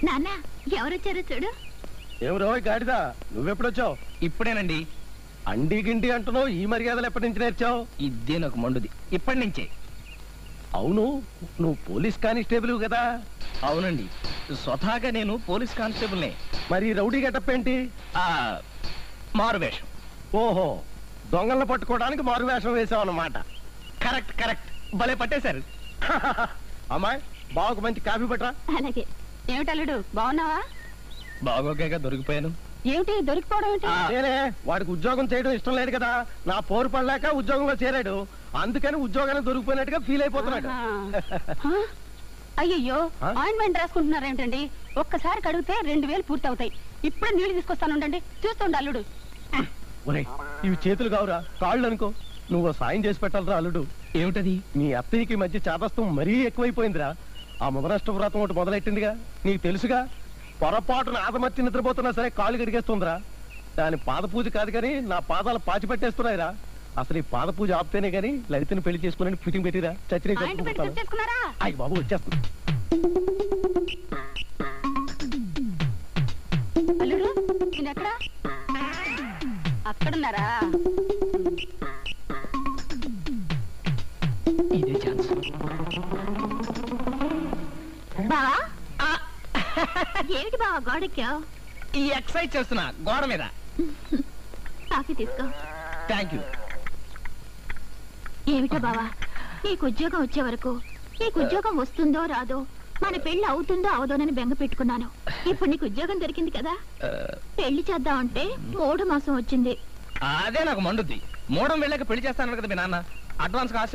నాన్న ఎవరొచ్చారో చూడు. ఎవరో గాడిదా, నువ్వెప్పుడొచ్చావు? ఇప్పుడేనండి. అండి గిండి అంటున్నావు, ఈ మర్యాదలు ఎప్పటి నుంచి నేర్చావు? ఇదే నాకు మండుది, ఇప్పటి నుంచే. అవును, నువ్వు పోలీస్ కానిస్టేబుల్ కదా? అవునండి, స్వతహాగా నేను పోలీస్ కానిస్టేబుల్నే. మరి రౌడీ గెటప్ ఏంటి? మారు వేషం. ఓహో, దొంగలను పట్టుకోవడానికి మారు వేషం వేసావు అన్నమాట. కరెక్ట్ కరెక్ట్, భలే పట్టేశారు. అమ్మాయి, బావకు మంచి కాఫీ పట్టరా. అలాగే. ఏమిటల్లుడు, బాగున్నావా? బాగోగా దొరికిపోయాను. ఏమిటి దొరికిపోవడం ఏంటి? నేనే వాడికి ఉద్యోగం చేయడం ఇష్టం లేదు కదా, నా పోరు పడలేక ఉద్యోగంలో చేరాడు, అందుకని ఉద్యోగాన్ని దొరికిపోయినట్టుగా ఫీల్ అయిపోతున్నాడు. అయ్యయ్యో, ఆయింట్మెంట్ రాసుకుంటున్నారేమిటండి? ఒక్కసారి కడిగితే 2000 పూర్తవుతాయి. ఇప్పుడే నీళ్లు తీసుకొస్తాను, ఉండండి. చూస్తుండ అల్లుడు. ఒరే, ఇవి చేతులు కావురా, కాళ్ళు అనుకో. నువ్వు సాయం చేసి పెట్టాలరా అల్లుడు. ఏమిటది? మీ అత్తయ్యకి మధ్య చాదస్తం మరీ ఎక్కువైపోయిందిరా. ఆ మొదనష్ట వ్రతం ఒకటి మొదలెట్టిందిగా, నీకు తెలుసుగా. పొరపాటున ఆదమర్చి నిద్రపోతున్నా సరే కాళ్ళు గడిగేస్తుందిరా. దాని పాద పూజ కాదు కానీ నా పాదాలు పాచి పెట్టేస్తున్నాయిరా. అసలు ఈ పాద పూజ ఆపితేనే గానీ లలితని పెళ్లి చేసుకుని ఫిటింగ్ పెట్టిరా. చచ్చిన అయ్యి బాబు వచ్చేస్తుంది. అల్లుడు, నేనెక్కడా? అక్కడున్నారా? ఇదే ఛాన్స్. బావా, ఏమిటి బావా గోడెక్కావు? ఈ ఎక్సర్సైజ్ చేస్తున్నా గోడ మీద. కాఫీ తీసుకో. Thank you. ఏమిటో బావా, నీకు ఉద్యోగం వచ్చే వరకు నీకు ఉద్యోగం వస్తుందో రాదో, మన పెళ్లి అవుతుందో అవదోనని బెంగ పెట్టుకున్నాను. ఇప్పుడు నీకు ఉద్యోగం దొరికింది కదా, పెళ్లి చేద్దామంటే 3 మాసం వచ్చింది. అదే నాకు మండుద్ది. 3 వెళ్ళాక పెళ్లి చేస్తాను కదా మీ నాన్న. అడ్వాన్స్